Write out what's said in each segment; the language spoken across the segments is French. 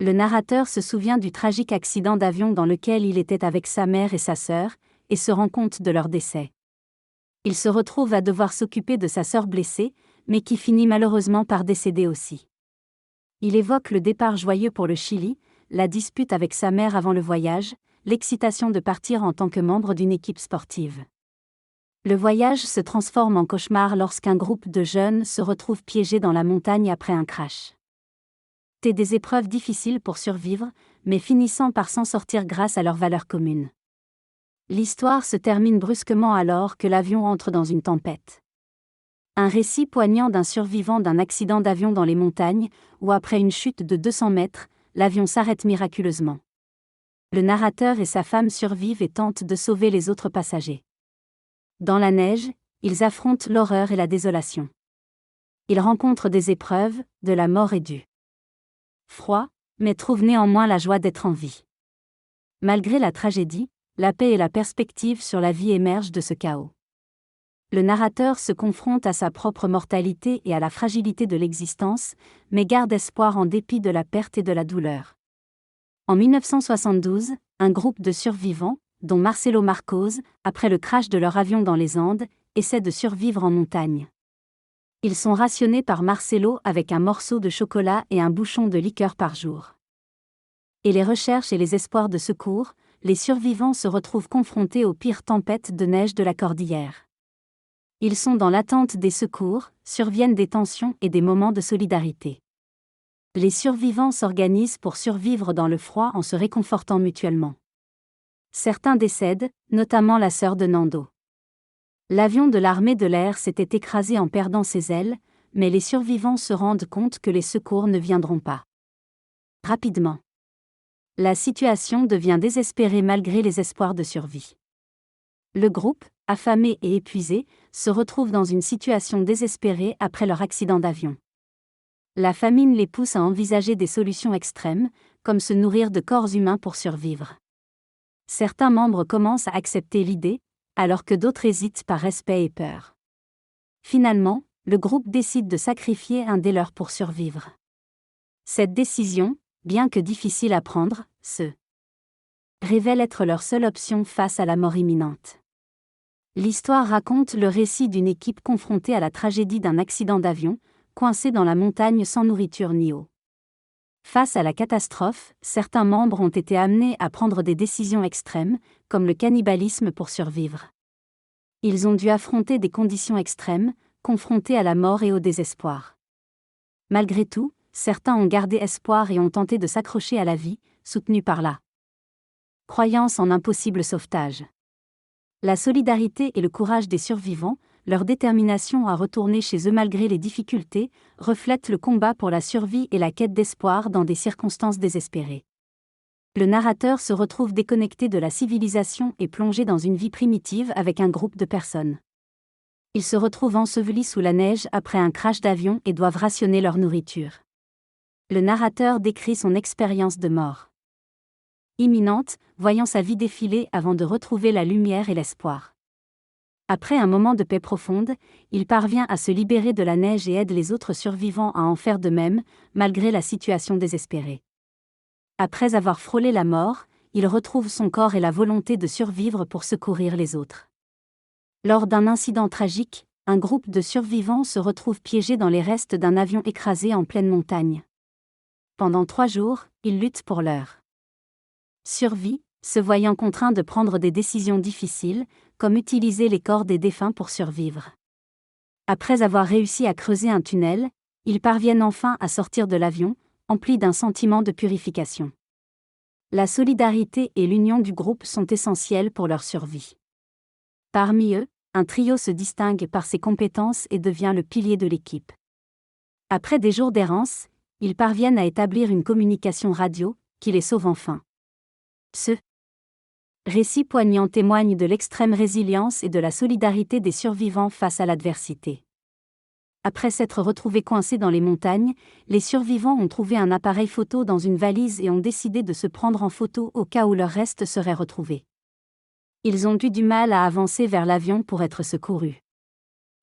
Le narrateur se souvient du tragique accident d'avion dans lequel il était avec sa mère et sa sœur, et se rend compte de leur décès. Il se retrouve à devoir s'occuper de sa sœur blessée, mais qui finit malheureusement par décéder aussi. Il évoque le départ joyeux pour le Chili, la dispute avec sa mère avant le voyage, l'excitation de partir en tant que membre d'une équipe sportive. Le voyage se transforme en cauchemar lorsqu'un groupe de jeunes se retrouve piégé dans la montagne après un crash. C'est des épreuves difficiles pour survivre, mais finissant par s'en sortir grâce à leurs valeurs communes. L'histoire se termine brusquement alors que l'avion entre dans une tempête. Un récit poignant d'un survivant d'un accident d'avion dans les montagnes, où après une chute de 200 mètres, l'avion s'arrête miraculeusement. Le narrateur et sa femme survivent et tentent de sauver les autres passagers. Dans la neige, ils affrontent l'horreur et la désolation. Ils rencontrent des épreuves, de la mort et du froid, mais trouvent néanmoins la joie d'être en vie. Malgré la tragédie, la paix et la perspective sur la vie émergent de ce chaos. Le narrateur se confronte à sa propre mortalité et à la fragilité de l'existence, mais garde espoir en dépit de la perte et de la douleur. En 1972, un groupe de survivants, dont Marcelo Marcos, après le crash de leur avion dans les Andes, essaie de survivre en montagne. Ils sont rationnés par Marcelo avec un morceau de chocolat et un bouchon de liqueur par jour. Et les recherches et les espoirs de secours, les survivants se retrouvent confrontés aux pires tempêtes de neige de la cordillère. Ils sont dans l'attente des secours, surviennent des tensions et des moments de solidarité. Les survivants s'organisent pour survivre dans le froid en se réconfortant mutuellement. Certains décèdent, notamment la sœur de Nando. L'avion de l'armée de l'air s'était écrasé en perdant ses ailes, mais les survivants se rendent compte que les secours ne viendront pas. Rapidement. La situation devient désespérée malgré les espoirs de survie. Le groupe, affamé et épuisé, se retrouve dans une situation désespérée après leur accident d'avion. La famine les pousse à envisager des solutions extrêmes, comme se nourrir de corps humains pour survivre. Certains membres commencent à accepter l'idée, alors que d'autres hésitent par respect et peur. Finalement, le groupe décide de sacrifier un des leurs pour survivre. Cette décision, bien que difficile à prendre, se révèle être leur seule option face à la mort imminente. L'histoire raconte le récit d'une équipe confrontée à la tragédie d'un accident d'avion, coincée dans la montagne sans nourriture ni eau. Face à la catastrophe, certains membres ont été amenés à prendre des décisions extrêmes, comme le cannibalisme pour survivre. Ils ont dû affronter des conditions extrêmes, confrontés à la mort et au désespoir. Malgré tout, certains ont gardé espoir et ont tenté de s'accrocher à la vie, soutenus par la croyance en un possible sauvetage. La solidarité et le courage des survivants, leur détermination à retourner chez eux malgré les difficultés, reflètent le combat pour la survie et la quête d'espoir dans des circonstances désespérées. Le narrateur se retrouve déconnecté de la civilisation et plongé dans une vie primitive avec un groupe de personnes. Ils se retrouvent ensevelis sous la neige après un crash d'avion et doivent rationner leur nourriture. Le narrateur décrit son expérience de mort imminente, voyant sa vie défiler avant de retrouver la lumière et l'espoir. Après un moment de paix profonde, il parvient à se libérer de la neige et aide les autres survivants à en faire de même, malgré la situation désespérée. Après avoir frôlé la mort, il retrouve son corps et la volonté de survivre pour secourir les autres. Lors d'un incident tragique, un groupe de survivants se retrouve piégé dans les restes d'un avion écrasé en pleine montagne. Pendant 3 jours, ils luttent pour leur survie, se voyant contraints de prendre des décisions difficiles, comme utiliser les corps des défunts pour survivre. Après avoir réussi à creuser un tunnel, ils parviennent enfin à sortir de l'avion, emplis d'un sentiment de purification. La solidarité et l'union du groupe sont essentielles pour leur survie. Parmi eux, un trio se distingue par ses compétences et devient le pilier de l'équipe. Après des jours d'errance, ils parviennent à établir une communication radio, qui les sauve enfin. Ce récit poignant témoigne de l'extrême résilience et de la solidarité des survivants face à l'adversité. Après s'être retrouvés coincés dans les montagnes, les survivants ont trouvé un appareil photo dans une valise et ont décidé de se prendre en photo au cas où leurs restes seraient retrouvés. Ils ont eu du mal à avancer vers l'avion pour être secourus.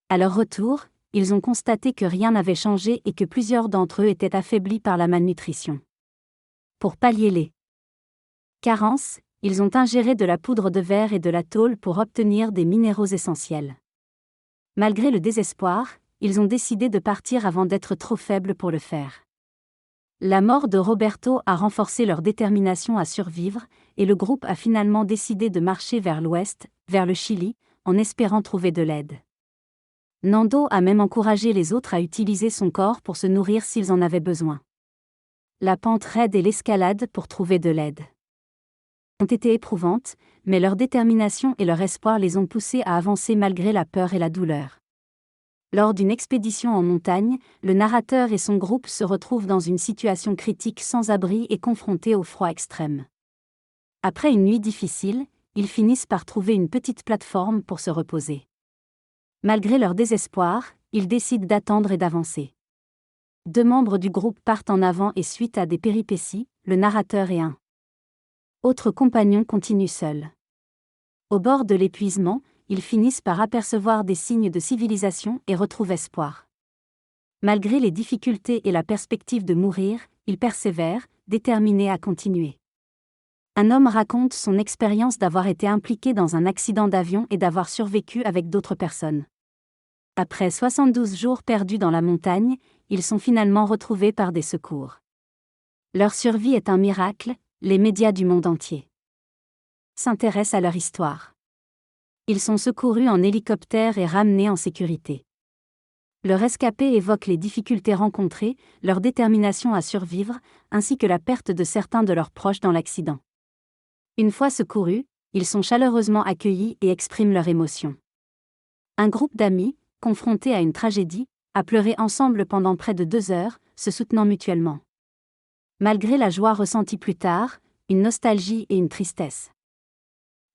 À leur retour, ils ont constaté que rien n'avait changé et que plusieurs d'entre eux étaient affaiblis par la malnutrition. Pour pallier les carences, ils ont ingéré de la poudre de verre et de la tôle pour obtenir des minéraux essentiels. Malgré le désespoir, ils ont décidé de partir avant d'être trop faibles pour le faire. La mort de Roberto a renforcé leur détermination à survivre, et le groupe a finalement décidé de marcher vers l'ouest, vers le Chili, en espérant trouver de l'aide. Nando a même encouragé les autres à utiliser son corps pour se nourrir s'ils en avaient besoin. La pente raide et l'escalade pour trouver de l'aide ont été éprouvantes, mais leur détermination et leur espoir les ont poussés à avancer malgré la peur et la douleur. Lors d'une expédition en montagne, le narrateur et son groupe se retrouvent dans une situation critique sans abri et confrontés au froid extrême. Après une nuit difficile, ils finissent par trouver une petite plateforme pour se reposer. Malgré leur désespoir, ils décident d'attendre et d'avancer. 2 membres du groupe partent en avant et suite à des péripéties, le narrateur et un autre compagnon continuent seuls. Au bord de l'épuisement, ils finissent par apercevoir des signes de civilisation et retrouvent espoir. Malgré les difficultés et la perspective de mourir, ils persévèrent, déterminés à continuer. Un homme raconte son expérience d'avoir été impliqué dans un accident d'avion et d'avoir survécu avec d'autres personnes. Après 72 jours perdus dans la montagne, ils sont finalement retrouvés par des secours. Leur survie est un miracle, les médias du monde entier s'intéressent à leur histoire. Ils sont secourus en hélicoptère et ramenés en sécurité. Leur escapée évoque les difficultés rencontrées, leur détermination à survivre, ainsi que la perte de certains de leurs proches dans l'accident. Une fois secourus, ils sont chaleureusement accueillis et expriment leurs émotions. Un groupe d'amis, confrontés à une tragédie, a pleuré ensemble pendant près de 2 heures, se soutenant mutuellement. Malgré la joie ressentie plus tard, une nostalgie et une tristesse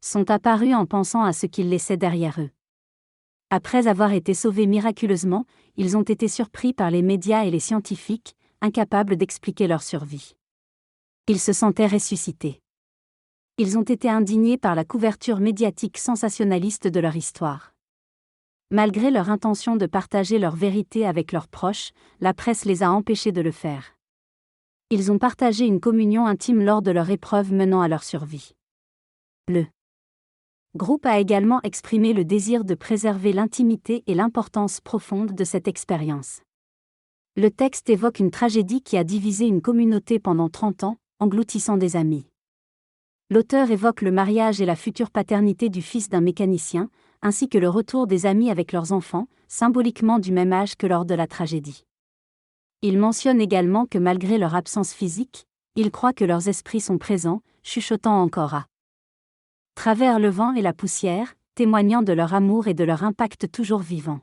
sont apparus en pensant à ce qu'ils laissaient derrière eux. Après avoir été sauvés miraculeusement, ils ont été surpris par les médias et les scientifiques, incapables d'expliquer leur survie. Ils se sentaient ressuscités. Ils ont été indignés par la couverture médiatique sensationnaliste de leur histoire. Malgré leur intention de partager leur vérité avec leurs proches, la presse les a empêchés de le faire. Ils ont partagé une communion intime lors de leur épreuve menant à leur survie. Le groupe a également exprimé le désir de préserver l'intimité et l'importance profonde de cette expérience. Le texte évoque une tragédie qui a divisé une communauté pendant 30 ans, engloutissant des amis. L'auteur évoque le mariage et la future paternité du fils d'un mécanicien, ainsi que le retour des amis avec leurs enfants, symboliquement du même âge que lors de la tragédie. Il mentionne également que malgré leur absence physique, ils croient que leurs esprits sont présents, chuchotant encore à travers le vent et la poussière, témoignant de leur amour et de leur impact toujours vivant.